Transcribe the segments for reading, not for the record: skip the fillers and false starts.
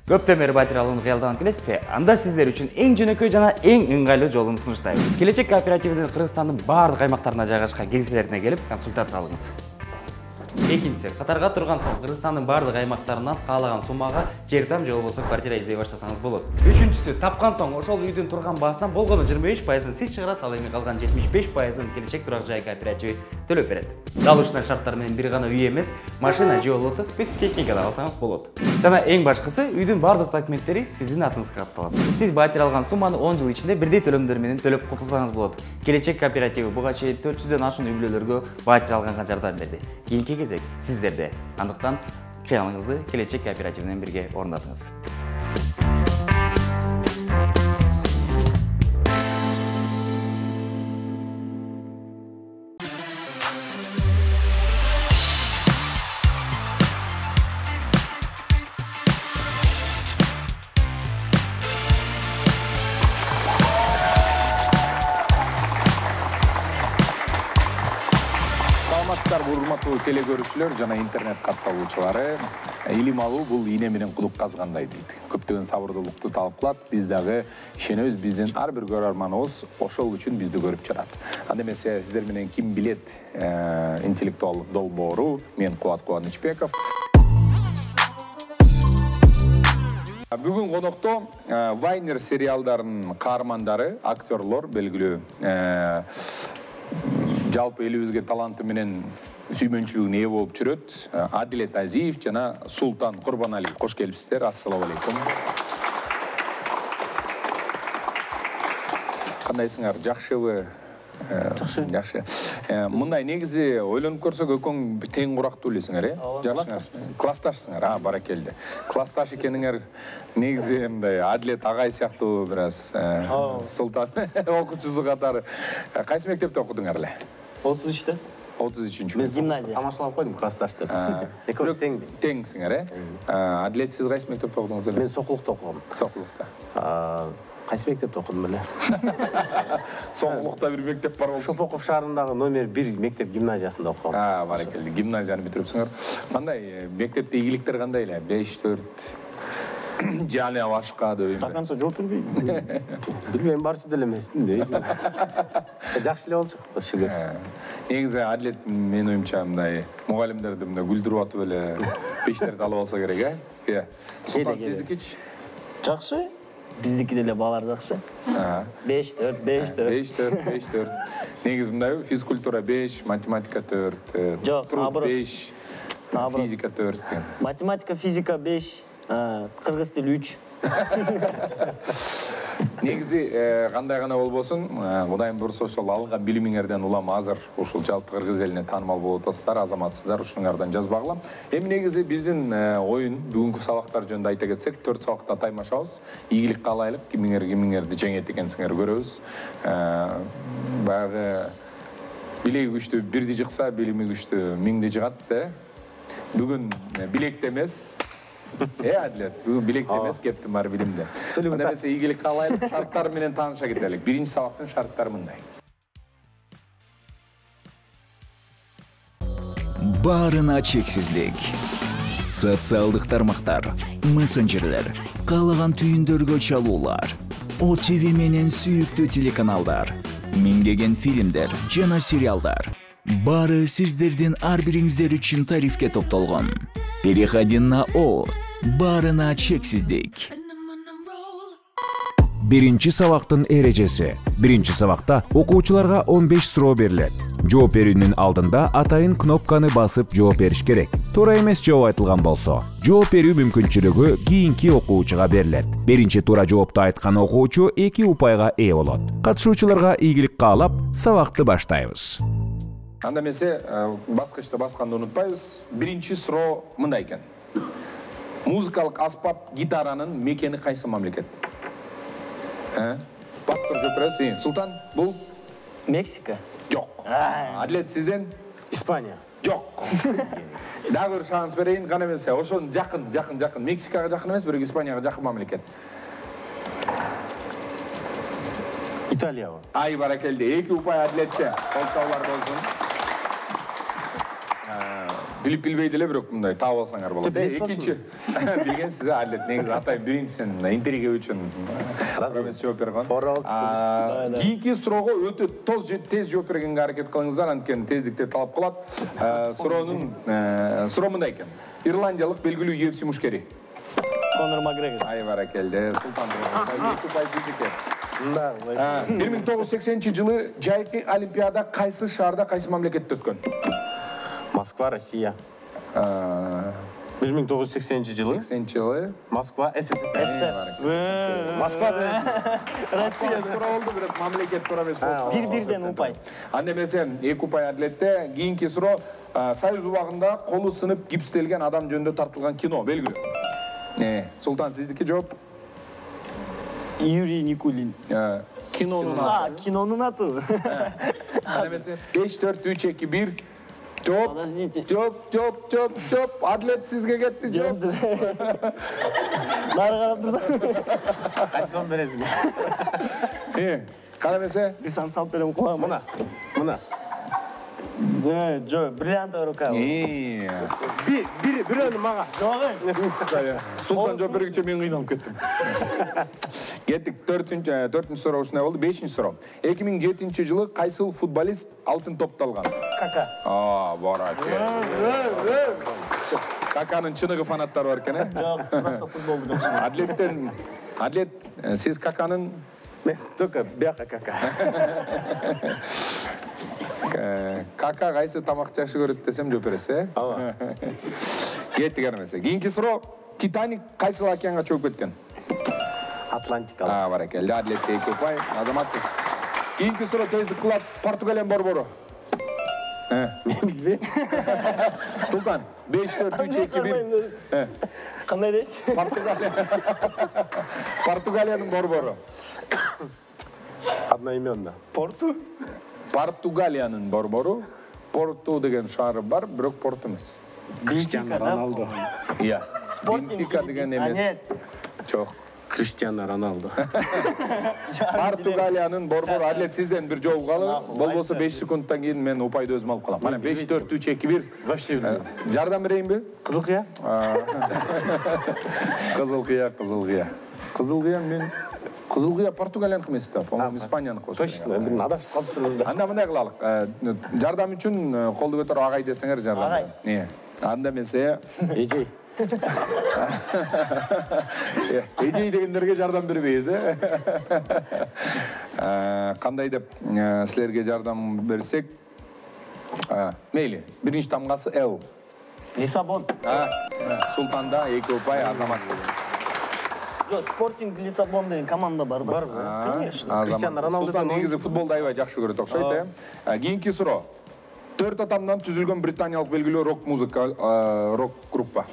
Көптөн бери батир алууну кыялданып келесизби? Анда сиздер үчүн эң жөнөкөй жана эң ыңгайлуу жолун сунуштайбыз. Келечек кооперативинин Кыргызстандын бардык аймактарына жайгашкан кеңселерине келип консультация алыңыз. Экинчиси, катарга турган соң Кыргызстандын бардык аймактарынан каалаган суммага жер там же болбосо квартира издей баштасаңыз болот. Үчүнчүсү, тапкан соң ошол үйдүн турган баасынан болгону 25%-ын сиз чыгарасыз, ал эми калган 75%-ын келечек турак жай кооперативи төлөп берет. Дал ушундай шарттар менен бир гана үй эмес, машина же болбосо спецтехника да алсаңыз болот. Жана эң башкысы, үйдүн бардык документтери сиздин атыңызга катталат. Сиз батир алган сумманы 10 жыл ичинде бирдей төлөмдөр менен төлөп кутулсаңыз болот. Келечек кооперативи буга чейин 400дөн ашуун үй бүлөлөргө батир алганга жардам берди. Кийинки кезек сиздерде. Андыктан кыялыңызды келечек кооперативинен бирге орнатыңыз. Урматтуу телекөрүүчүлөр жана интернет катталуучулары, илим алуу бул ийне менен кудук казгандай дейт. Көптөгөн сабырдуулукту талап кылат. Биз дагы ишенебиз, биздин ар бир көрөрманыбыз ошол үчүн бизди көрүп чыгат. Анда эмесе сиздер менен ким билет интеллектуалдык долбоору, мен Кубат Кубанычбеков. Бүгүн конокто Вайнер сериалдарынын каармандары, актерлор, белгилүү жалпы элибизге таланты менен сүймөнчүлүгүнө ээ болуп жүрөт. Адилет Азиев жана Султан Курбаналиев. Кош келипсиздер. Ассаламу алейкум. Кандайсыңар? Жакшыбы? Жакшы. Мындай негизи ойлонуп көрсөк экөөң тең курактуу элесиңер, э? Классташсыңар. Баракелде. Классташ экениңер негизи мындай Адилет агай сыяктуу бир аз Султан окуучусу катары. Кайсы мектепте окудуңар эле? 33-те. 33-чү. Мен гимназия. Тамашалап койдум классташ деп. Экөөбүз теңбиз. Теңсиңер, э? Адилет, сиз кайсы мектепте окудуңуз эле? Мен Сокулукта окугам. Сокулукта. Кайсы мектепте окудум эле? Сокулукта бир мектеп бар болчу. Шопоков шаарындагы номер 1 мектеп гимназиясында окугам. Баракелде. Гимназияны бүтүрүпсүңөр. Кандай мектепте ийгиликтер кандай эле? 5-4 жаны башка деп. Так канча жооп бербейм. Билбейм, барчы деле эмесмин дейсиң. Жакшы эле болчу, шүгүр. Негизи Адилет менин оюмча мындай мугалимдерди мындай күлдүрүп атып эле пештерди алып алса керек, э? Султан, сиздикичи? Жакшы. Биздики деле балар жакшы. 5-4. Негизи мындай физкультура 5, математика 4, труд 5, физика 4. Математика, физика 5, кыргыз тили 3. Негизи кандай гана болбосун, Кудайым бурса ошол алган билимиңерден улам азыр ушул жалпы кыргыз элине таанымал болуп атасыздар, азаматсыздар, ушуңардан жазбагыла. Эми негизи биздин оюн бүгүнкү сабактар жөнүндө айта кетсек, 4 сабакта таймашабыз. Ийгилик каалайлык, кимиңерди жеңет экенсиңер көрөбүз. Баягы билеги күчтүү бирди жыкса, билими күчтүү миңди жыгат, да. Бүгүн билекте эмес, Адилет, бүгүн билекте эмес, кептим бар билимде. Анда эмесе ийгилик каалайлык, шарттар менен тааныша кетелик. Биринчи сабактын шарттары мындай. Барына чексиздик. Социалдык тармактар, мессенджерлер, каалаган түйүндөргө чалуулар, ОТВ менен сүйүктүү телеканалдар, миңдеген фильмдер жана сериалдар. Бары сиздердин ар бириңиздер үчүн тарифке топтолгон. Переходи на О. Барына чексиздик. Биринчи сабактын эрежеси. Биринчи сабакта окуучуларга 15 суроо берилет. Жооп берүүнүн алдында атайын кнопканы басып жооп бериш керек. Туура эмес жооп айтылган болсо, жооп берүү мүмкүнчүлүгү кийинки окуучуга берилет. Биринчи туура жоопту айткан окуучу 2 упайга ээ болот. Катышуучуларга ийгилик каалап, сабакты баштайбыз. Анда эмесе баскычты басканды унутпайбыз. Биринчи суроо мындай экен. Музыкалык аспап гитаранын мекени кайсы мамлекет? Пастор көпүрөсү. Султан, бул? Мексика. Жок. Адилет, сизден? Испания. Жок. Дагы бир шанс берейин, кана эмесе. Ошон жакын. Мексикага жакын эмес, бирок Испанияга жакын мамлекет. Италия. Ай, баракелде. 2 упай Адилетте. Колчоолор болсун. Билип билбей деле бирок мындай таап алсаңар болот. Экинчи деген сизе Адлет негизи атайын биринчисин интрига үчүн эмес жооп бергөн. Кийинки суроого өтө тез жооп бергенге аракет кылыңыздар, анткени тездикте талап кылат. Суроо мындай экен. Ирландиялык белгилүү UFC мушкери. Конор Макгрегор. Ай баракелде, Султан. 2 пайыз сиздики. 1980-жылы жайкы олимпиада кайсы шаарда, кайсы мамлекетте өткөн? Москва, Россия. 1980-жылы. 80-жылы. Москва, СССР. Москва Россия тура болду, бирок мамлекет тура эмес болду. Бир-бирден упай. Анда эмесе 2 упай Адлетте. Кийинки суроо, Союз убагында колу сынып гипстелген адам жөнүндө тартылган кино белгилүү. Султан, сиздики жооп? Юрий Никулин. Кинонун аты. Кинонун аты. Анда эмесе 5 4 3 2 1. Жооп. Подождите. Жооп. Адлет сизге кетти, жооп. Нары карап турсаң. Кайсы сон бересиң? Кана эмесе? Бир сан салып берем кулагыма. Мына. Жо, бриллиантовая рука. Бирөөнү мага. Султан жооп бергенче мен кыйналып кеттим. Кеттик, 4-нчү суроо ушундай болду. 5-нчи суроо. 2007-жылы кайсыл футболист алтын топто алган? Кака. Бараке. Каканын чыныгы фанаттары бар экен, Жок, просто футболду жакшы. Адлет, сиз Каканын Мен только бияка кака. Кака кайсы тамак жакшы көрөт десем жооп бересиз, Ооба. Кеттик эмесе. Кийинки суроо, Титаник кайсыл океанга чөгүп кеткен? Атлантикалык. Баракелде, Адлетте 2 упай, азаматсыз. Кийинки суроо тездик кылат, Португалиянын борбору. Мен билбейм. Султан, 5 4 3 2 1. Кандай дейсиз? Португалиянын борбору. Одноименно. Порту? Португалиянын борбору. Порту деген шаары бар, бирок Порт эмес. Криштиано Роналдо. Iya. Бенфика деген эмес. Жок. Криштиано Роналдо. Португалиянын борбору. Адлет сизден бир жол калы. Болбосо 5 секундтан кийин мен упайды өзүм алып калам. Мана 5 4 3 2 1. Вообще билбейм. Жардам берейинби? Кызыл кыя? Кызыл кыя мен Кызыл кыя Португалияныкы эмес да, по-моему, Испанияныкы. Точно, мен адашып калыптырмын да. Анда мындай кылалык. Жардам үчүн колду көтөрүп агай десеңер жардам. Анда эмесе Эжей. Эжей дегендерге жардам бербейбиз, Кандай деп силерге жардам берсек? Мейли, биринчи тамгасы Л. Лиссабон. Султанда 2 упай, азаматсыз. Жо, Спортинг Лиссабон деген команда бар. Конечно. Криштиано Роналдо Султан негизи футболду аябай жакшы көрөт окшойт, Кийинки суроо. 4 адамдан түзүлгөн британиялык белгилүү рок группа.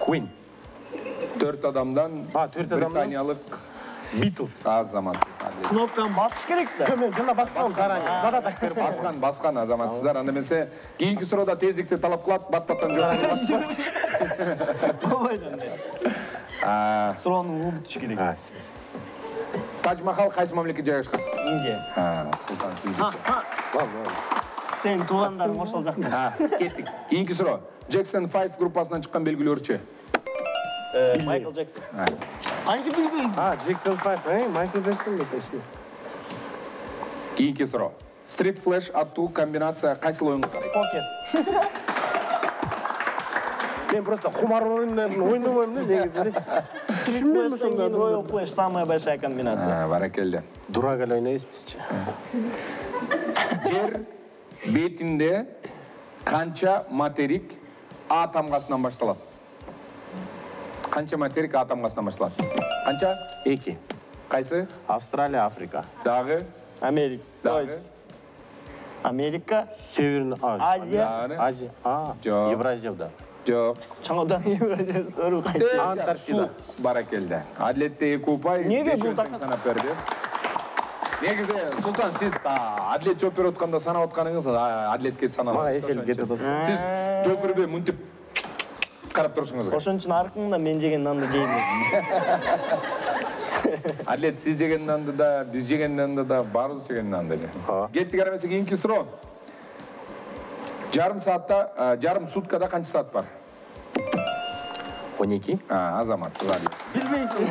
Queen. 4 адамдан британиялык Beatles. азаматсыз. Кнопканы басыш керек да. Мен жана баскам заранее. Задаток берип Баскан азаматсыздар. Анда эмесе кийинки суроодо тездикти талап кылат, баттан жооп. Суроону угуп керек. Тадж Махал кайсы мамлекетте жайгашкан? Индия. Султан сиздики. Сенин туугандарың ошол жакта. Кеттик. Кийинки суроо. Jackson 5 группасынан чыккан белгилүүчү. Майкл Джексон. Анча билбейсиз? Jackson 5, Майкл Джексон да точно. Кийинки суроо. Street Flash аттуу комбинация кайсыл оюнга карайт? Покер. Мен просто кумар оюндарын ойнобойм да негизи элечи. Түшүнбөйм ошондо. Royal Flash самая большая комбинация. Баракелде. Дурак эле ойнойбуз бизчи. Жер бетинде канча материк А тамгасынан башталат? Канча материк А тамгасынан башталат? Канча? 2. Кайсы? Австралия, Африка. Дагы? Америка. Дагы? Америка. Северный Азия. Дагы? Азия. Жок. Евразия да. Жок. Чаңодан Евразия сору кайсы? Антарктида. Баракелде. Адлетте 2 упай. Неге бул Бешөөлтөн санап берди. Негизи Султан сиз Адлет жооп берип атканда санап атканыңыз Адлетке саналат. Мага эсел кетет. Сиз жооп бербей мынтип карап турушуңуз керек. Ошон үчүн аркыңда мен жеген нанды жейм. Адлет сиз жеген нанды да, биз жеген нанды да, баарыбыз жеген нанды. Кеттик эмесе кийинки суроо. жарым суткада қанша саат бар? 12. Азамат, Bilmeysin.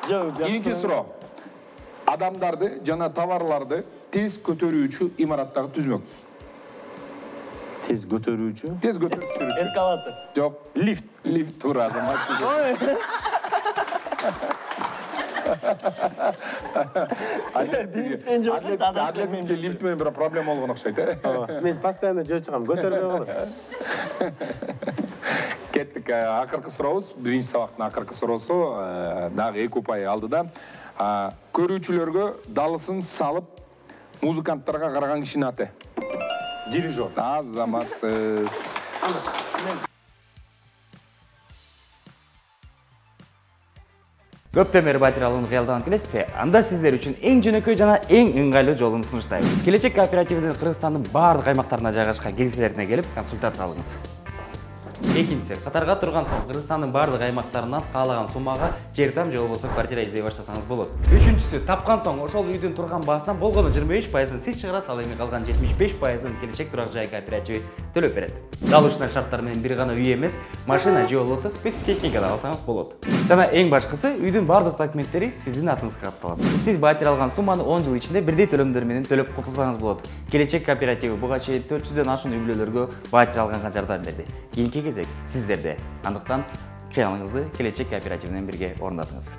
Cevap Екінші сұрау. Адамдарды жана товарларды тез көтөрүүчү имараттагы түзмөк. Tez götürücü. Тез көтөрүп Eskalator. Жоқ. Лифт. Лифт тур, Азамат. Sen cevap et, adam Атлетке лифт менен бир проблема болгон окшойт, Men постоянно жөө чыгам, көтөрбөй калам. Кеттик, акыркы сурообуз, биринчи сабактын акыркы суроосу, дагы 2 упай алдыда. Көрүүчүлөргө далысын салып, музыканттарга караган кишинин аты. Дирижер. Азаматсыз. Көптөн бери батир алууну кыялданып келесизби? Анда сиздер үчүн эң жөнөкөй жана эң ыңгайлуу жолун сунуштайбыз. Келечек кооперативинин Кыргызстандын бардык аймактарына жайгашкан кеңселерине келип консультация алыңыз. Экинчиси, катарга турган соң Кыргызстандын бардык аймактарынан каалаган суммага жер-там же болбосо квартира издей баштасаңыз болот. Үчүнчүсү, тапкан соң ошол үйдүн турган баасынан болгону 25%-ын сиз чыгарасыз, ал эми калган 75%-ын келечек турак жай кооперативи төлөп берет. Дал ушундай шарттар менен бир гана үй эмес, машина же болбосо спецтехника да алсаңыз болот. Жана эң башкысы, үйдүн бардык документтери сиздин атыңызга катталат. Сиз батир алган сумманы 10 жыл ичинде бирдей төлөмдөр менен төлөп кутулсаңыз болот. Келечек кооперативи буга чейин 400дөн ашуун үй бүлөлөргө батир алганга жардам берди. Кийинки кезек сиздерде. Андыктан кыялыңызды келечек кооперативинен бирге орнотуңуз.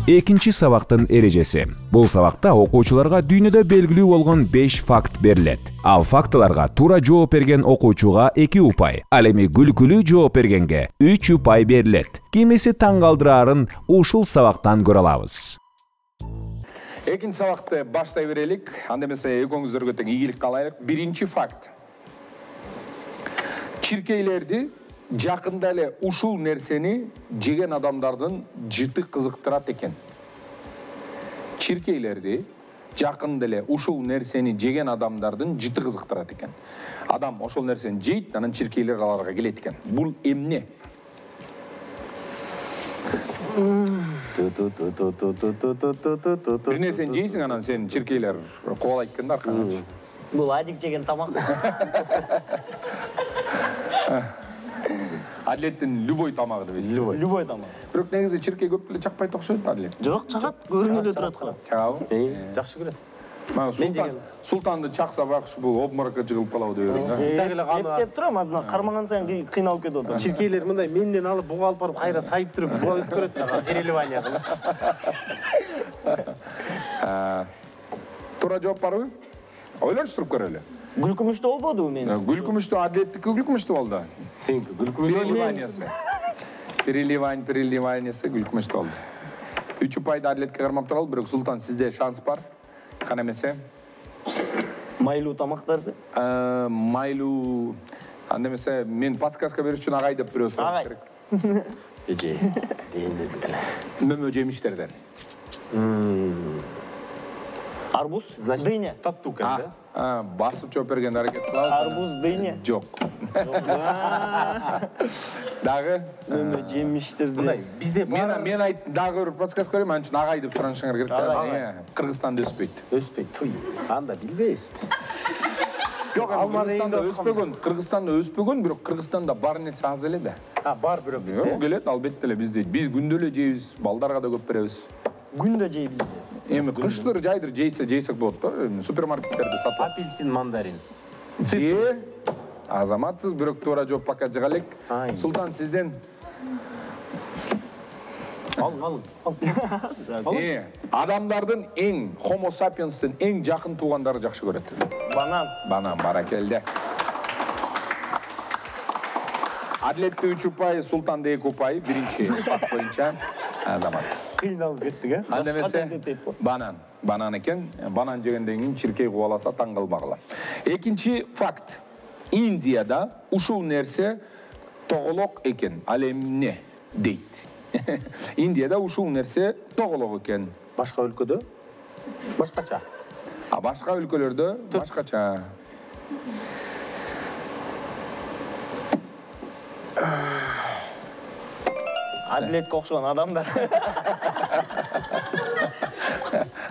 Экинчи сабактын эрежеси. Бул сабакта окуучуларга дүйнөдө белгилүү болгон 5 факт берилет. Ал фактыларга туура жооп берген окуучуга 2 упай, ал эми күлкүлүү жооп бергенге 3 упай берилет. Кимиси таң калтырарын ушул сабактан көрө алабыз. Экинчи сабакты баштай берелик. Анда эмесе экөөңүздөргө тең ийгилик каалайлык. Биринчи факт. Чиркейлерди жакында эле ушул нерсени жеген адамдардын жыты кызыктырат экен. Чиркейлерди жакында эле ушул нерсени жеген адамдардын жыты кызыктырат экен. Адам ошол нерсени жейт, анан чиркейлер аларга келет экен. Бул эмне? Бир нерсени жейсиң, анан сен чиркейлер кубалайт экен да аркаңа. Бул адик жеген тамак. Адлеттин любой тамагы деп эсептейт. Любой тамак. Бирок негизи чиркей көп эле чакпайт окшойт адлет. Жок, чагат, көрүнүп эле турат кала. Чагабы? Жакшы көрөт. Султанды чакса бакшы бул обморокко жыгылып калабы деп элем. Эптеп турам, азыр кармаган сайын кыйналып кетип атат. Чиркейлер мындай менден алып буга алып барып кайра сайып туруп буга өткөрөт да переливание кылып. Туура жооп барбы? Ойлонуштуруп көрөлү. Гүлкүмүштө болбоду мен? Гүлкүмүштө адлеттики гүлкүмүштө болду. Сеники гүлкүмүш Переливаниясы гүлкүмүштө болду. 3 упайда адлетке кармап туралы, бирок Султан сизде шанс бар. Кана эмесе? Майлуу тамактарды? Майлуу. Анда эмесе мен подсказка бериш үчүн агай деп бирөө сурап керек. Эже. Дендеди эле. Мөмө жемиштерден. Арбуз, дыня. Таттуу экен да. Басып жооп бергенде аракет кылабыз. Арбуз, дыня. Жок. Дагы Мөмө жемиштерди. Мындай бизде бар. Мен айт дагы бир подсказка берем, анын үчүн агай деп суранышыңар керек да. Кыргызстанда өспөйт. Өспөйт. Анда билбейбиз биз. Жок, Кыргызстанда өспөгөн, бирок Кыргызстанда бар нерсе аз эле да. Бар бирок бизде. Жок, келет, албетте эле бизде. Биз күндө эле жейбиз, балдарга да көп беребиз. Күндө жейбиз. Эми кыштыр жайдыр жейсек болот да. Супермаркеттерде сатылат. Апельсин, мандарин. Азаматсыз, бирок туура жооп пока жыга элек. Султан, сизден Ал. Адамдардын эң Homo sapiensin эң жакын туугандары жакшы көрөт. Банан, баракелде. Адлетте 3 упай, Султанда 2 упай, биринчи факт боюнча. Азаматсыз. Кыйналып кеттик, э? Анда эмесе банан экен. Банан жегенден кийин чиркей кубаласа таң калбагыла. Экинчи факт. Индияда ушул нерсе тоголок экен. Ал эмне дейт? Индияда ушул нерсе тоголок экен. Башка өлкөдө башкача. Башка өлкөлөрдө башкача. Адлетке окшогон адамдар.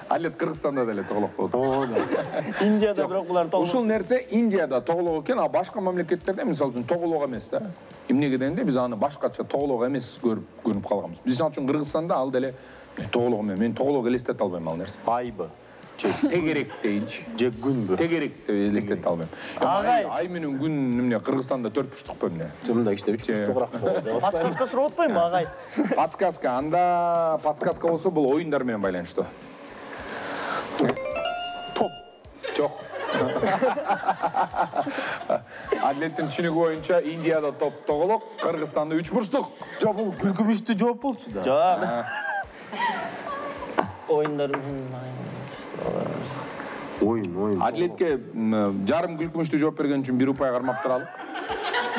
Адлет Кыргызстанда да эле тоголок болот. Индияда бирок булар тоголок. Ушул нерсе Индияда тоголок экен, а башка мамлекеттерде мисалы үчүн тоголок эмес да. Эмнеге дегенде биз аны башкача тоголок эмес көрүп калганбыз. Мисалы үчүн Кыргызстанда ал деле тоголок эмес. Мен тоголок элестете албайм ал нерсе. Айбы. Тегерек дейинчи. Же күнбү. Тегерек деп элестете албайм. Ай менен күн эмне Кыргызстанда 4 бурчтук эмне? Мында кичине 3 бурчтугураак болот. Подсказка сурап атпаймынбы, агай? Подсказка, анда подсказка болсо бул оюндар менен байланыштуу. Топ. Жок. Атлеттин түшүнүгү боюнча Индияда топ тоголок, Кыргызстанда 3 бурчтук. Жок, бул күлкүмүштүү жооп болчу да. Жок. Оюндар. Oyun. Атлетке жарым күлкүмүштүү жооп берген үчүн 1 упай кармап туралык.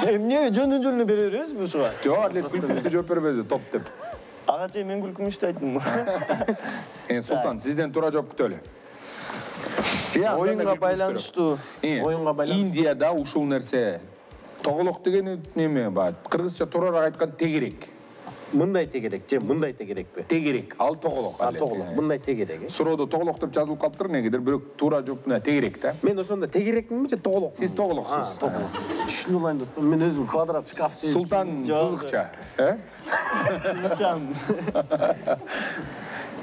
Эмне жөндөн бере бересизби ушуга? Жок, атлет күлкүмүштүү жооп бербеди, топ деп. Агачы мен күлкүмүштүү айттым. Султан, сизден туура жооп күтөлү. Оюнга байланыштуу. Оюнга байланыштуу. Индияда ушул нерсе тоголок деген неме бар. Кыргызча туурараак айтканда тегерек. Мындай тегерек же мындай тегерекпи? Тегерек, ал тоголок. А тоголок, мындай тегерек. Суроодо тоголок деп жазылып калыптыр, негедир бирок туура жооп мына тегерек да. Мен ошондо тегерекминби же тоголок? Сиз тоголоксуз. Тоголок. Түшүнө алайын деп. Мен өзүм квадрат шкаф сезип. Султан сызыкча,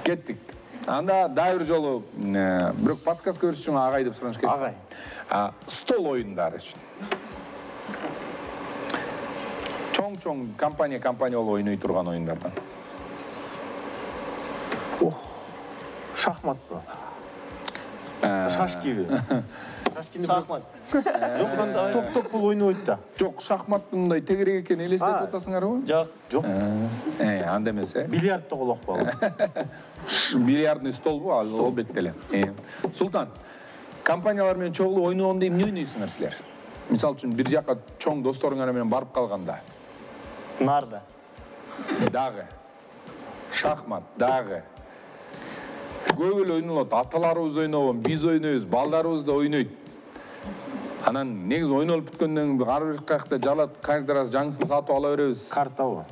Кеттик. Анда дагы бир жолу бирок подсказка бериш үчүн агай деп сураныш керек. Агай. Стол оюндары үчүн. Чоң компания болуп ойной турган оюндардан. Шахматпы? Шашкиби? Шашкини Шахмат. Жок, топ болуп ойнойт да. Жок, шахматтын мындай тегерек экенин элестетип атасыңарбы? Жок. Анда эмес, Бильярд тоголок болот. Бильярдный столбу, ал бетте эле. Султан, компаниялар менен чогуу ойногондо эмне ойнойсуңар силер? Мисалы үчүн бир жака чоң досторуңар менен барып калганда. Нарда. Дагы. Шахмат, дагы. Көп эле ойнолот. Аталарыбыз ойногон, биз ойнойбуз, балдарыбыз да ойнойт. Анан негизи ойнолуп бүткөндөн кийин ар бир кайякта жалат, каждый раз жаңысын сатып ала беребиз. Картабы?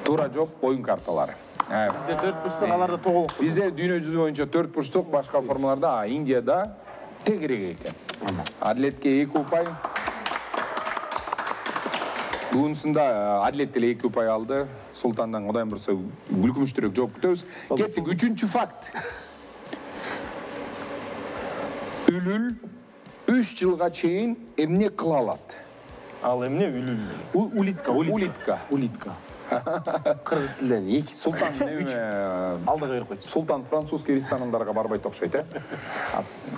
Туура жооп оюн карталары. Бизде 4 бурчтук, аларда тоголок. Бизде дүйнө жүзү боюнча 4 бурчтук, башка формаларда, Индияда тегерек экен. Атлетке 2 упай. Бугунсунда Атлет деле 2 упай алды. Султандан Кудайым бурса күлкүмүштүүрөөк жооп күтөбүз. Кеттик, 3-чү факт. Үлүл 3 жылга чейин эмне кыла алат? Ал эмне үлүл? Улитка. Кыргыз тилинен 2 Султан алдыга берип койчу. Султан французский ресторандарга барбайт окшойт,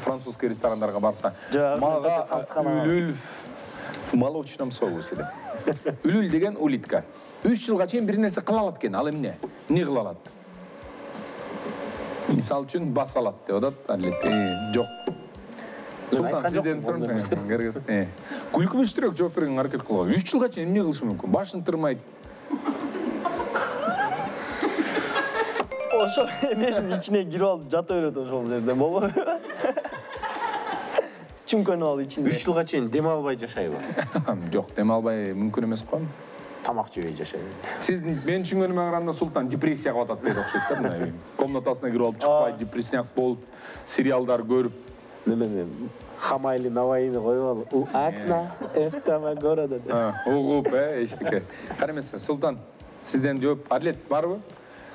Французский ресторандарга барса, мага үлүл в молочном соусе деп. Үлүл деген улитка. 3 жылга чейин бир нерсе кыла алат экен, ал эмне? Эмне кыла алат? Мисалы үчүн бас алат деп атат, Атлет. Жок. Султан, сизден сурайм. Күлкүмүштүүрөөк жооп берген аракет кылган. 3 жылга чейин эмне кылышы мүмкүн? Башын тырмайт. Ошо эмесин ичине кирип алып жата берет ошол жерде, болбойбу? Чүмкөнүп алып ичинде. 3 жылга чейин дем албай жашайбы? Жок, дем албай мүмкүн эмес го. Тамак жебей жашайбы. Сиз мен түшүнгөнүмө караганда Султан депрессияга батат дейт окшойт да, мына комнатасына кирип алып чыкпай, депрессияк болуп, сериалдар көрүп. Неме Хамайли Наваини коюп алып, у окна этого города. Угуп, эчтеке. Кара эмес, Султан, сизден жооп Атлет барбы?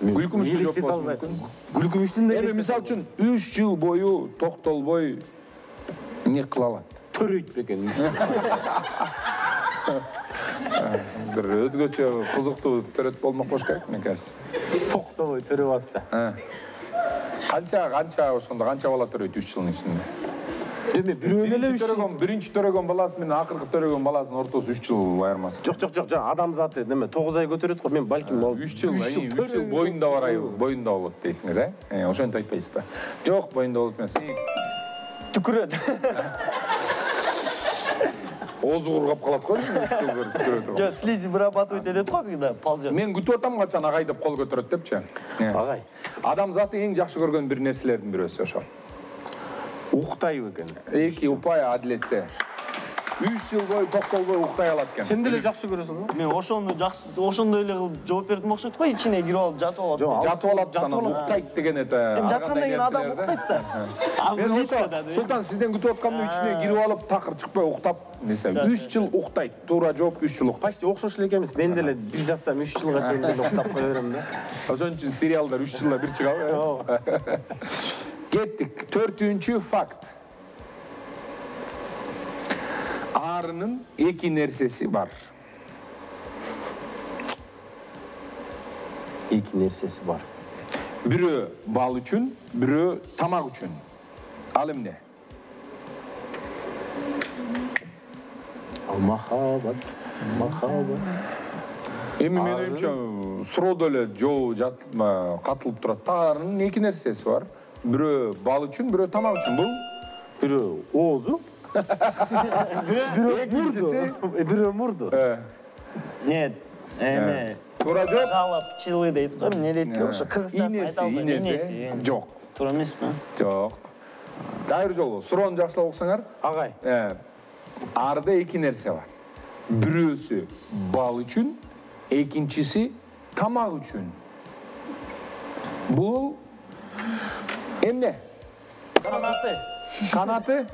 Күлкүмүштүү жооп болсун мүмкүн. Күлкүмүштүн да. Мисалы үчүн 3 жыл бою токтолбой эмне кыла алат? Төрөйт бекен 3 жыл. Бир өзгөчө кызыктуу төрөт болмок болуш керек, мен кажется. Токтобой төрөп атса. Канча ошондо канча бала төрөйт 3 жылдын ичинде? Эме бирөөнү эле 3 жыл. Биринчи төрөгөн баласы менен акыркы төрөгөн баласынын ортосу 3 жыл айырмасы. Жок, жаңа адам заты неме 9 ай көтөрөт го. Мен балким 3 жыл боюнда боюнда болот дейсиңиз, ошентип айтпайсызбы? Жок, боюнда болот эмес. Түкүрөт. Оозу кургап калат го, 3 жыл көрөт. Жок, слизи вырабатывать этет го, когда ползет. Мен күтүп атам качан агай деп кол көтөрөт депчи. Агай. Адам заты эң жакшы көргөн бир нерселердин бирөөсү ошо. Уктайбы экен. 2 упай Атлетте. 3 жыл бою токтолбой уктай алат экен. Сен деле жакшы көрөсүң го? Мен ошондой эле кылып жооп бердим окшойт го, ичине кирип алып жатып алат. Жатып алат, анан уктайт деген Эми жаткандан кийин адам уктайт да. Мен Султан сизден күтүп аткандын ичине кирип алып, такыр чыкпай уктап, несе 3 жыл уктайт. Туура жооп 3 жыл уктайт. Почти окшош эле экенбиз. Мен деле бир жатсам 3 жылга чейин деле уктап кое берем да. Ошон үчүн сериалдар 3 жылда бир чыгабы. Кеттик. 4-чү факт. Арынын 2 нерсеси бар. 2 нерсеси бар. Бирөө бал үчүн, бирөө тамак үчүн. Ал эмне? Махаббат. Эми мен оюмча суроодо эле жооп катылып турат. Арынын 2 нерсеси бар. Бирөө бал үчүн, бирөө тамак үчүн. Бул Бирөө оозу. Бирөө мурду. Нет, туура жооп. жалапчылы дейт го, эмне дейт ошо кыргызча айта албайм. Инеси. Жок. Туура эмеспи? Жок. Дайыр жолу суроону жакшылап уксаңар. Агай. Арда 2 нерсе бар. Бирөөсү бал үчүн, экинчиси тамак үчүн. Бул эмне? Канаты.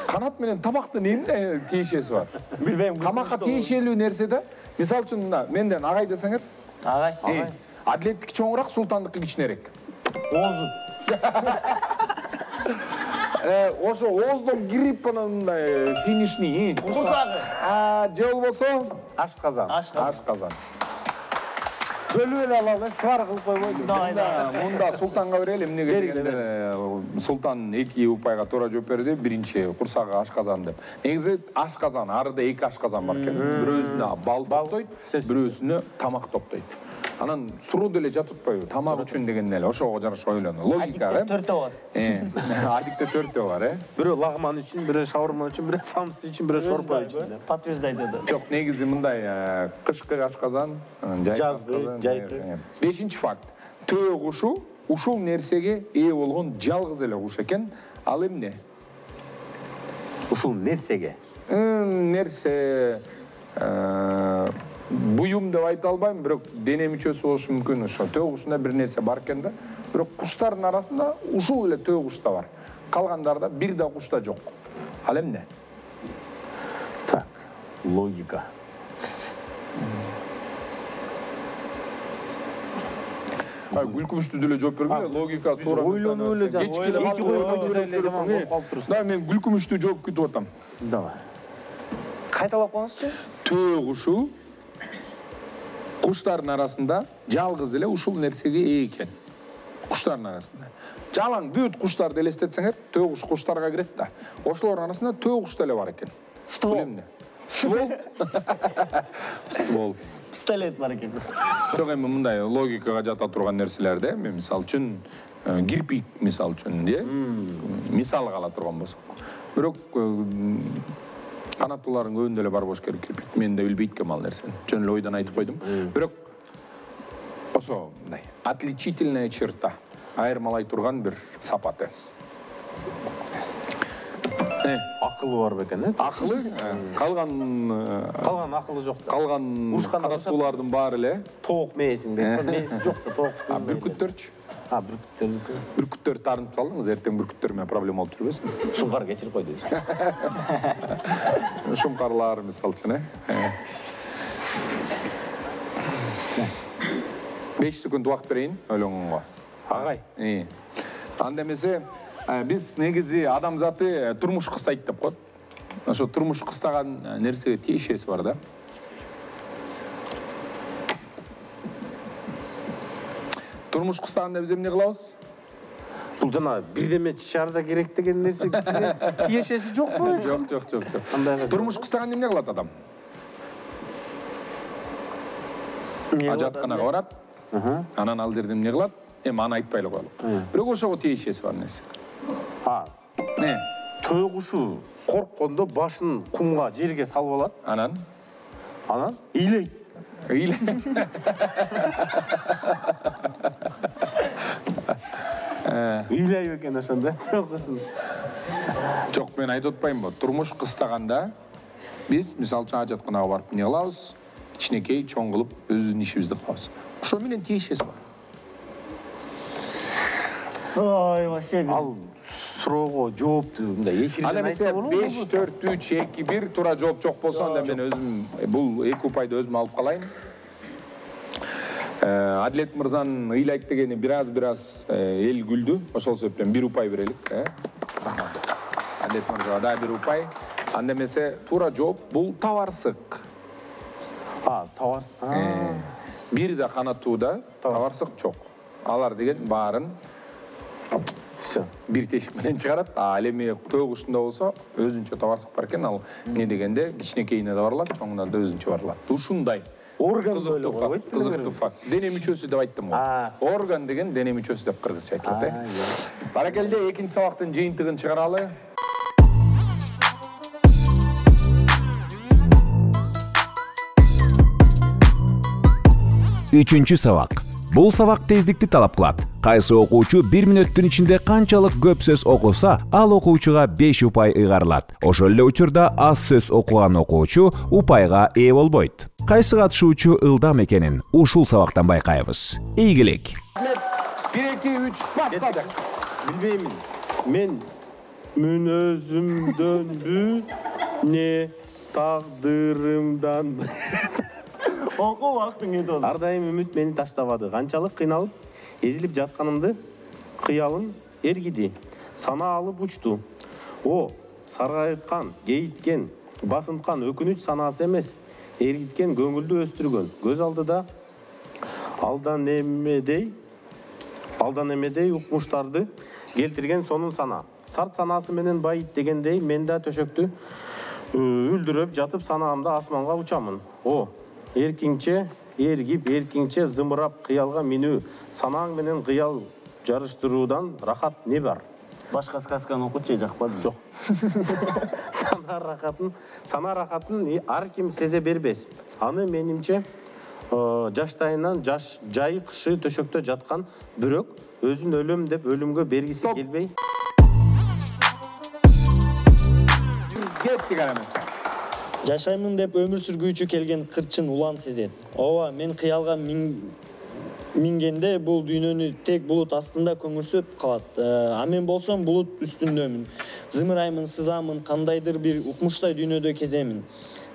Канат менен тамактын эмне тиешеси бар? Билбейм. Тамакка тиешелүү нерсе да. Мисалы үчүн менден агай десеңер, Агай. Адлеттики чоңураак, Султандыкы кичинерээк. Оозу. Ошо ооздон кирип мындай финишний. Курсагы. Же болбосо Ашказан. ашказан. Бөлүп эле алалы, свар кылып койбойду. Мында Султанга берели, эмнеге дегенде Султан 2 упайга туура жооп берди. Биринчи курсагы ашказан деп. Негизи ашказан, арыда 2 ашказан бар экен. Бирөөсүнө бал топтойт, бирөөсүнө тамак топтойт. Анан суроо деле жатыртпайбы? Тамак үчүн деген эле ошого жараша ойлону. Логика, Төртөө бар. Адикте 4 бар, Бирөө лагман үчүн, бирөө шаурма үчүн, бирөө самсы үчүн, бирөө шорпа үчүн. Подтверждайт эди. Жок, негизи мындай кышкы ашказан, Жазгы, жайкы. 5-чи факт. Төө кушу ушул нерсеге ээ болгон жалгыз эле куш экен. Ал эмне? Ушул нерсеге. Нерсе буюм деп айта албайм, бирок дене мүчөсү болушу мүмкүн. Ошо төө кушунда бир нерсе бар экен да. Бирок куштардын арасында ушул эле төө кушта бар. Калгандарда бир да кушта жок. Ал эмне? Так, логика. Гүлкүмүштүү деле жооп бербей, логика туура. Ойлонуп эле жатып, эки коюп жүрөйлө жаман болуп калып турсуң. Да, мен гүлкүмүштүү жооп күтүп атам. Давай. Кайталап коңузчу? Төө кушу куштардын арасында жалгыз эле ушул нерсеге ээ экен. Куштардын арасында. Жалаң бүт куштарды элестетсеңер, төө куш куштарга кирет да. Ошолордун арасында төө куш деле бар экен. Ствол. Ствол? Ствол. Пистолет бар экен. Бирок эми мындай логикага жата турган нерселерде, мисалы үчүн кирпик мисалы үчүн, мисал ала турган болсок. Бирок канаттуулардын көбүндө эле бар болуш керек кирпик. Мен да билбейт экенмин ал нерсени. Жөн эле ойдон айтып койдум. Бирок ошо мындай отличительная черта, айырмалай турган бир сапаты. Акылы бар бекен, Акылы, калган акылы жок да. калган канаттуулардын баары эле Тоок мээсиң дейт. Мээси жок да, тоок. бүркүттөрчү. Бүркүттөрдүкү. Бүркүттөр тарынып салдыңыз, эртең бүркүттөр менен проблема болуп жүрбөсүн. Шуңкар кечирип кой дейсиң. Шумкарлар мисалы үчүн, 5 секунд убакыт берейин ойлонгонго. Агай. Анда эмесе биз негизи адамзаты турмуш кыстайт деп коет. Ошо турмуш кыстаган нерсеге тиешеси бар да. Турмуш кыстаганда биз эмне кылабыз? Бул жана бирдеме чыгарда керек деген нерсе тиешеси жокпу? Жок. Турмуш кыстаганда эмне кылат адам? Ажатканага барат. Анан ал жерде эмне кылат? Эми аны айтпай эле коелу. Бирок ошого тиешеси бар нерсе. Төө кушу корккондо башын кумга, жерге салып алат. Анан ыйлайт. Ыйлайбы экен ошондо төө кушун. Жоқ, мен айтып отпаймын. Тұрмыш қыстағанда біз, мисалы үшін ажатханаға барып не қылабыз, кішінекей чоң қылып өзінің ішімізді қылабыз. Ошо менен тиешесі бар. Ой, вообще. Ал суроого жоопту мындай эфирден айтса болобу? 5, 4, 3, 2, 1 тура жооп жок болсо, анда мен өзүм бул 2 упайды өзүм алып калайын. Адлет мырзанын ыйлайт дегени бираз эл күлдү. Ошол себептен 1 упай берелик. Рахмат. Адлет мырзага да 1 упай. Анда эмесе тура жооп бул табарсык. Табарсык. Бир да канаттууда табарсык жок. Алар деген баарын бир тешик менен чыгарат. Ал эми тоогушунда болсо өзүнчө табарсык бар экен. Ал не дегенде кичинекейине да барылат, чоңуна да өзүнчө барылат. Ушундай Орган ойло койбойт. Кызыктуу факт. Дене мүчөсү деп айттым го. Орган деген дене мүчөсү деп кыргызча айтылат. Баракелде, экинчи сабактын жыйынтыгын чыгаралы. Үчүнчү сабак. Бул сабак тездикти талап кылат. Кайсы окуучу 1 мүнөттүн ичинде канчалык көп сөз окуса, ал окуучуга 5 упай ыйгарылат. Ошол эле учурда аз сөз окуган окуучу упайга ээ болбойт. Кайсы катышуучу ылдам экенин ушул сабактан байкайбыз. Ийгилик. 1, 2, 3 баштадык. Билбеймин. Мен өзүмдөнбү, не тагдырымдан. Окуу убактың кетип атат. Ар дайым үмүт мени таштабады. Канчалык кыйналып, эзилип жатканымды кыялым эргиди. Сана алып учту. Саргайткан, кейиткен, басынткан өкүнүч санасы эмес, эргиткен көңүлдү өстүргөн. Көз алдыда алдан эмедей укмуштарды келтирген сонун сана. Сарт санасы менен байыт дегендей мен да төшөктү үлдүрөп жатып санаамда асманга учамын. Эркинче эргип, эркинче зымырап кыялга минүү. Санаң менен кыял жарыштыруудан рахат не бар? Башка сказканы окучу жакпады. Жок. Сана рахатын ар ким сезе бербес. Аны менимче жаштайынан жай кышы төшөктө жаткан бирок өзүн өлөм деп өлүмгө бергиси келбей. Кеттик эмес. Жашаймын деп өмүр сүргүүчү келген кырчын улан сезет. Ооба, мен кыялга мингенде бул дүйнөнү тек булут астында көңүрсөп калат. А мен болсом булут үстүндөмүн. Зымыраймын, сызамын, кандайдыр бир укмуштай дүйнөдө кеземин.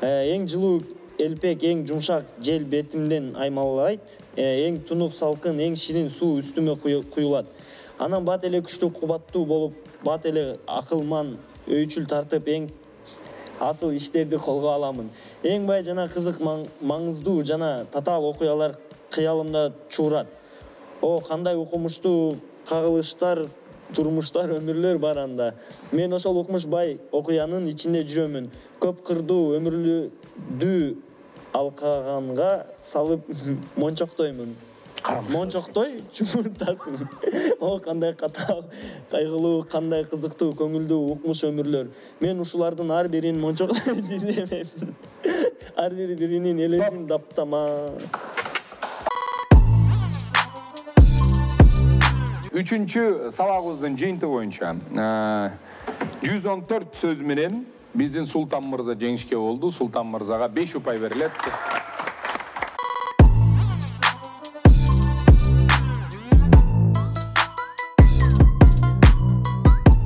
Эң жылуу элпек, эң жумшак жел бетимден аймалайт. Эң тунук салкын, эң ширин суу үстүмө куюлат. Анан бат эле күчтүү кубаттуу болуп, бат эле акылман өйчүл тартып, эң асыл иштерди колго аламын. Эң бай жана кызык, маңыздуу жана татаал окуялар кыялымда чуурат. Кандай укмуштуу кагылыштар, турмуштар, өмүрлөр бар анда. Мен ошол укмуш бай окуянын ичинде жүрөмүн. Көп кырдуу өмүрлүдү алкаганга салып мончоктоймун. Мончоктой чумуртасың. Кандай катаал, кайгылуу, кандай кызыктуу, көңүлдүү укмуш өмүрлөр. Мен ушулардын ар бирин мончоктой диземин. Ар бири биринин элесин даптама. Үчүнчү сабагыбыздын жыйынтыгы боюнча 114 сөз менен биздин Султан мырза жеңишке болду. Султан мырзага 5 упай берилет.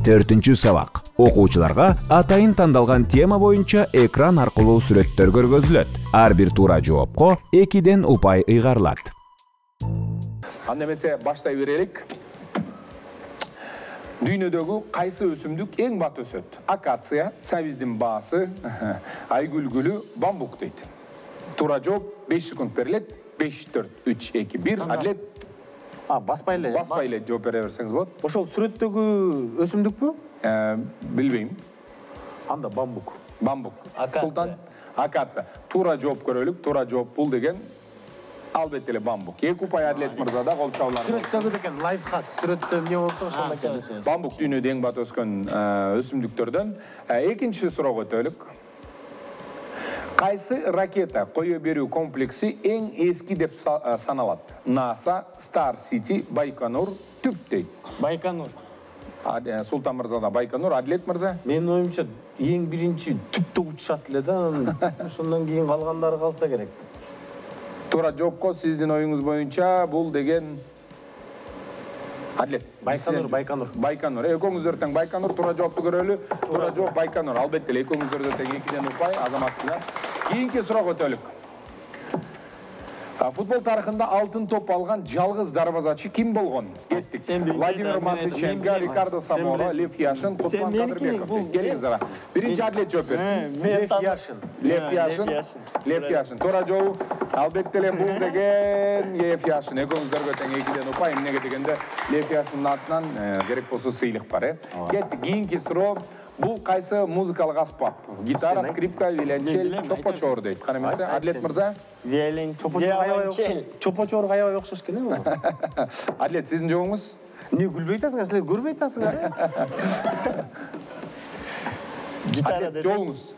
Төртүнчү сабак. Окуучуларга атайын тандалган тема боюнча экран аркылуу сүрөттөр көргөзүлөт. Ар бир туура жоопко 2ден упай ыйгарылат. Анда эмесе баштай берелик. Дүйнөдөгү кайсы өсүмдүк эң бат өсөт? Акация, сабиздин баасы, айгүл гүлү, бамбук дейт. Туура жооп 5 секунд берилет. 5, 4, 3, 2, 1. Адлет. Баспай эле жооп бере берсеңиз болот. Ошол сүрөттөгү өсүмдүкпү? Билбейм. Анда бамбук. Султан, акация. Туура жооп көрөлүк. Туура жооп бул деген албетте эле бамбук. 2 упай Адлет мырзада кол чабуулар. Сүрөттөгү деген лайфхак. Сүрөттө эмне болсо ошондо экен. Бамбук дүйнөдө эң бат өскөн өсүмдүктөрдөн. Экинчи суроо өтөлүк. Кайсы ракета кое берүү комплекси эң эски деп саналат? NASA, Star City, Байконур, Түп дейт. Байконур. Султан мырза да Байконур, Адлет мырза. Менин оюмча эң биринчи түптө учушат эле да, ошондон кийин калгандары калса керек. Туура жоопко сиздин оюңуз боюнча бул деген Адлет. Байконур. Байконур. Экөөңүздөр тең Байконур, туура жоопту көрөлү. Туура жооп Байконур. Албетте эле экөөңүздөрдө тең 2ден упай, азаматсыздар. Кийинки суроо өтөлүк. Футбол тарыхында алтын топ алган жалгыз дарбазачы ким болгон? Кеттик. Владимир Масыченко, Рикардо Самора, Лев Яшин, Кутлан Кадырбеков. Келиңиздер. Биринчи Адлет жооп берсин. Лев Яшин. Туура жооп. Албетте эле бул деген Лев Яшин. Экөөңүздөргө тең 2ден упай, эмнеге дегенде Лев Яшиндин атынан керек болсо сыйлык бар, Кеттик. Кийинки суроо. Бул кайсы музыкалык аспап? Гитара, скрипка, виолончель, чопо-чоор дейт. Кана эмесе, Адлет мырза? Чопо-чоор каябай окшош экен, Адлет, сиздин жообуңуз? Не күлбөй атасыңар, силер көрбөй атасыңар, Гитара десең. Жообуңуз?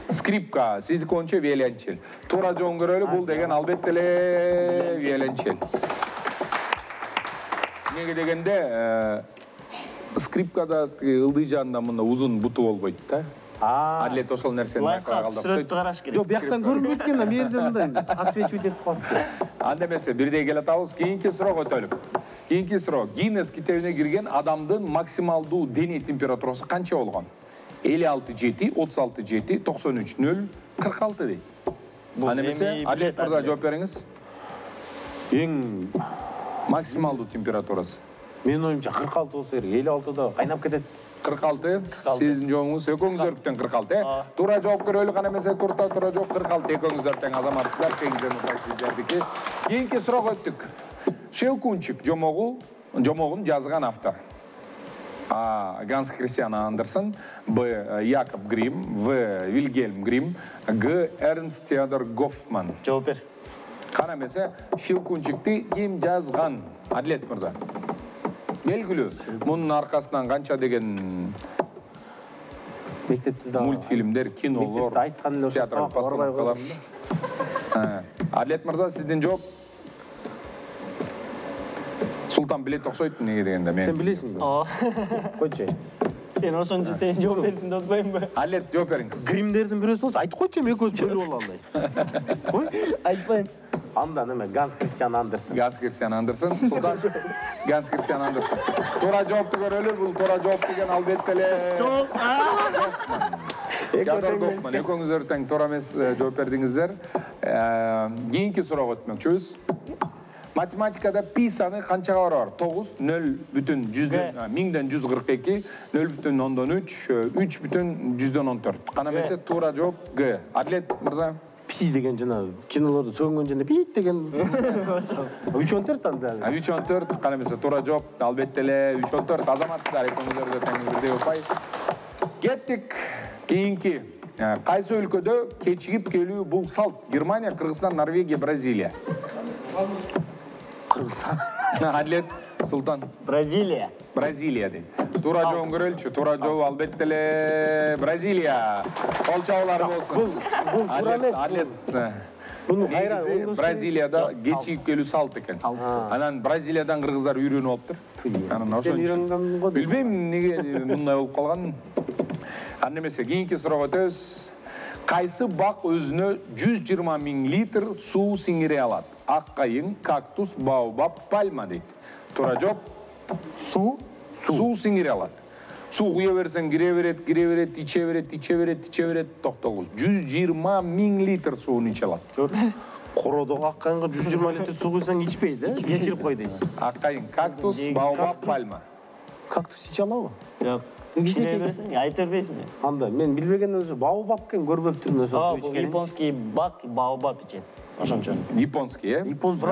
Скрипка, сиздики боюнча виолончель. Туура жообун көрөлү, бул деген албетте эле виолончель. Неге дегенде, скрипкада ылдый жанында мында узун буту болбойт да. Адлет ошол нерсени калдап. Сүрөттү караш керек. Жок, бияктан көрүнбөйт экен да, бул жерде мындай отсвечивать этип калат. Анда эмесе, бирдей келатабыз. Кийинки суроо өтөлүк. Кийинки суроо. Гиннес китебине кирген адамдын максималдуу дене температурасы канча болгон? 56,7, 36,7, 93,0, 46 дейт. Анда эмесе, Адлет мырза жооп бериңиз. Эң максималдуу температурасы. Менин оюмча 46 болсо керек, 56да кайнап кетет. 46, сиздин жообуңуз экөөңүздөр тең 46. Туура жооп көрөлү, кана эмесе тура жооп 46. Экөөңүздөр тең азаматсыздар, 8ден упай сиздердики. Кийинки суроого өттүк. Щелкунчик жомогун жазган автор. А. Ганс Христиан Андерсен, Б. Якоб Грим, В. Вильгельм Грим, Г. Эрнст Теодор Гофман. Жооп бер. Кана эмесе, щелкунчикти ким жазган? Адлет мырза. Белгилүү. Мунун аркасынан канча деген мультфильмдер, кинолор, театр постановкалар. Адлет мырза, сиздин жооп? Султан билет окшойт неге дегенде мен. Сен билесиңби? Койчу. Сен ошончо сен жооп бердиң деп атпаймынбы? Адлет жооп бериңиз. Гримдердин бирөөсү болчу, айтып койчу, эми экөөбүз бөлүп ала албай. Кой? Айтпайм. Анда неме Ганс Христиан Андерсен. Ганс Христиан Андерсен. Султан Ганс Христиан Андерсен. Туура жоопту көрөлү, бул туура жооп деген албетте эле. Жооп. Теодор Гофман. Экөөңүздөр тең туура эмес жооп бердиңиздер. Кийинки суроого өтмөкчүбүз. Математикада пи саны канчага барабар? 9, 0,1000 142, 0,3, 3,14. Кана эмесе туура жооп Г. Адлет мырза. Пи деген жана кинолордо сөгөнгөн жана пи деген 3,14 анда. 3,14, кана эмесе туура жооп албетте эле 3,14. Азаматсыздар, экөөңүздөргө тең бирдей упай. Кеттик. Кийинки. Кайсы өлкөдө кечигип келүү бул салт? Германия, Кыргызстан, Норвегия, Бразилия. Кыргызстан. Адлет, Султан. Бразилия. Бразилия дейт. Туура жообун көрөлүчү. Туура жооп албетте эле Бразилия. Кол чабуулар болсун. Бул туура эмес. Адлет. Буну кайра Бразилияда кечигип келүү салт экен. Анан Бразилиядан кыргыздар үйрөнүп алыптыр. Анан ошон. Билбейм эмнеге мындай болуп калганын. Анда эмесе кийинки суроого өтөбүз. Кайсы бак өзүнө 120 000 литр суу сиңире алат? Ак кайың, кактус, баобаб, пальма дейт. Туура жооп. Суу сиңире алат. Суу куя берсең кире берет, иче берет, токтогуз. 120 000 литр суун иче алат. Кородого ак кайыңга 120 литр суу куйсаң ичпейт, кечирип кой дейт. Ак кайың, кактус, баобаб, пальма. Кактус иче алабы? Жок. Кичинекей берсең, айтып бербейсиңби? Анда мен билбегенден өзү баобаб кен көрбөптүрмүн өзү суу ичкенин. Японский бак баобаб ичет. Ошончо. Японский, Японский.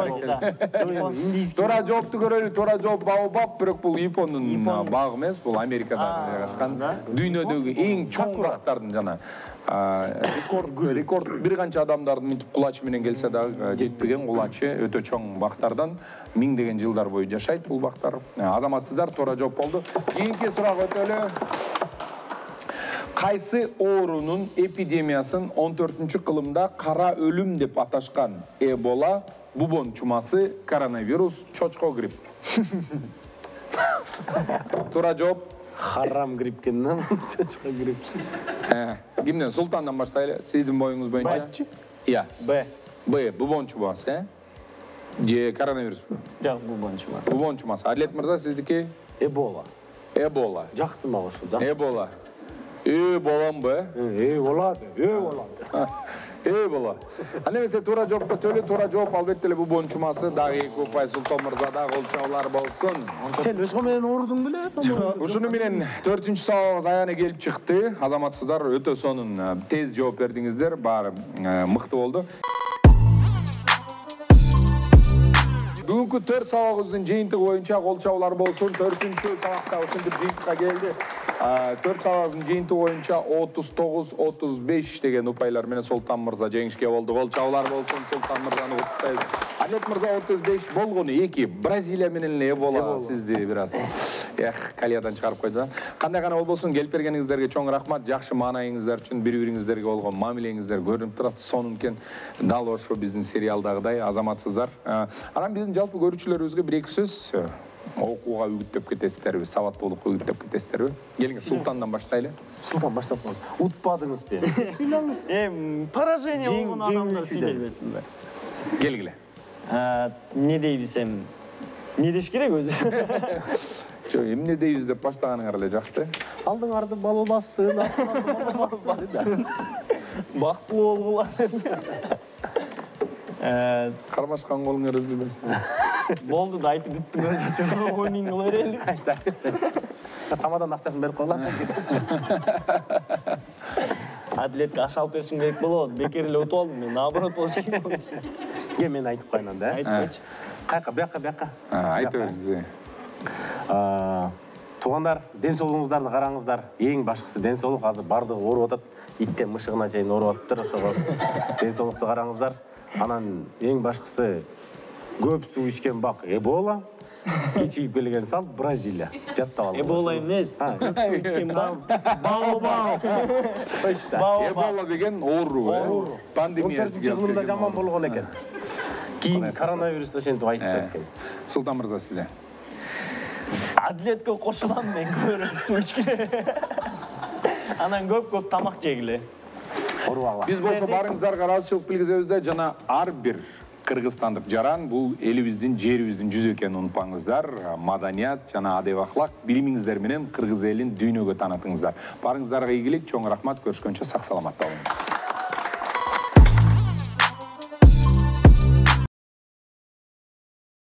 Туура жоопту көрөлү, туура жооп баобаб, бирок бул Япондун багы эмес, бул Америкада жайгашкан дүйнөдөгү эң чоң бактардын жана рекорд бир канча адамдардын мынтип кулачы менен келсе дагы жетпеген кулачы өтө чоң бактардан миңдеген жылдар бою жашайт бул бактар. Азаматсыздар, туура жооп болду. Кийинки суроого өтөлү. Кайсы оорунун эпидемиясын 14-кылымда кара өлүм деп аташкан? Эбола, бубон чумасы, коронавирус, чочко грипп. Туура жооп. Харам грипкеннен чачка грип. Кимден? Султандан баштайлы. Сиздин боюңуз боюнча. Байтчы? Иә. Б. Б. Бубончу бас, Же коронавирус бу? Жак бубончу мас. Бубончу мас. Адлет мырза, сиздики? Эбола. Эбола. Жакты мага ошо. Эбола. Эболам бы? Болады. Эбола. Аны эмесе туура жоопко төлө туура жооп, албетте эле бубончу масы дагы 2 упай Султан мырзада колчоолор болсун. Сен ошо менен оорудуң беле? Ушуну менен 4-чү сабагыбыз аягына келип чыкты. Азаматсыздар өтө сонун тез жооп бердиңиздер. Баары мыкты болду. Бүгүнкү 4 сабагыбыздын жыйынтыгы боюнча колчоолор болсун. 4-чү сабакта ушинтип жыйынтыкка келди. 4 сабагыбыздын жыйынтыгы боюнча 39-35 деген упайлар менен Султан мырза жеңишке болду. Колчоолор болсун, Султан мырзаны куттуктайбыз. Адлет мырза 35 болгону 2 Бразилия менен эле Эбола сизди бир аз калиядан чыгарып койду. Кандай гана болбосун, келип бергениңиздерге чоң рахмат. Жакшы маанайыңыздар үчүн бири-бириңиздерге болгон мамилеңиздер көрүнүп турат. Сонункен дал ошо биздин сериалдагыдай азаматсыздар. Анан биздин жалпы көрүүчүлөрүбүзгө 1-2 сөз окууга үгүттөп кетесиздерби, сабаттуулукка үгүттөп кетесиздерби? Келиңиз, Султандан баштайлы. Султан баштап коюңуз. Утпадыңызбы? Сүйлөңүз. Поражение болгон адамдар сүйлөй берсин. Келгиле. Не дейбиз эми? Не деш керек өзү? Жок, эмне дейбиз деп баштаганыңар эле жакты. Алдыңарды бала бассын, артыңарды бала бассын. Бактылуу болгула. Кармашкан колуңар өзгөрбөсүн. Болду да айтып бүттүңөр да ойнин кыла берели. Тамадан акчасын берип койлар. Атлетке аш алып беришим керек болот. Бекер эле утуп алдым мен. Наоборот болуш керек. Мен айтып коюнан да. Айтып койчу. Кайка, бияка. Айтып бериңиз. Туугандар, ден соолугуңуздарды караңыздар. Эң башкысы ден соолук. Азыр бардыгы ооруп атат. Иттен мышыгына чейин ооруп атыптыр. Ошого ден соолукту караңыздар. Анан эң башкысы көп суу ичкен бак Эбола, кечигип келген сал Бразилия. Жаттап алыңыз. Эбола эмес. Көп суу ичкен бау. Точно. Эбола деген оору, пандемия. 14-чү жылында жаман болгон экен. Кийин коронавирус ошентип айтышат экен. Султан мырза, сизден. Атлетке кошулам мен көрөм суу ичкиле. Анан көп тамак жегиле. Биз болсо барыңыздарга ыраазычылык билгизебиз жана ар бир кыргызстандык жаран бул элибиздин, жерибиздин жүзү экенин унутпаңыздар. Маданият жана адеп ахлак билимиңиздер менен кыргыз элин дүйнөгө таанытыңыздар. Барыңыздарга ийгилик, чоң рахмат, көрүшкөнчө сак саламатта болуңуздар.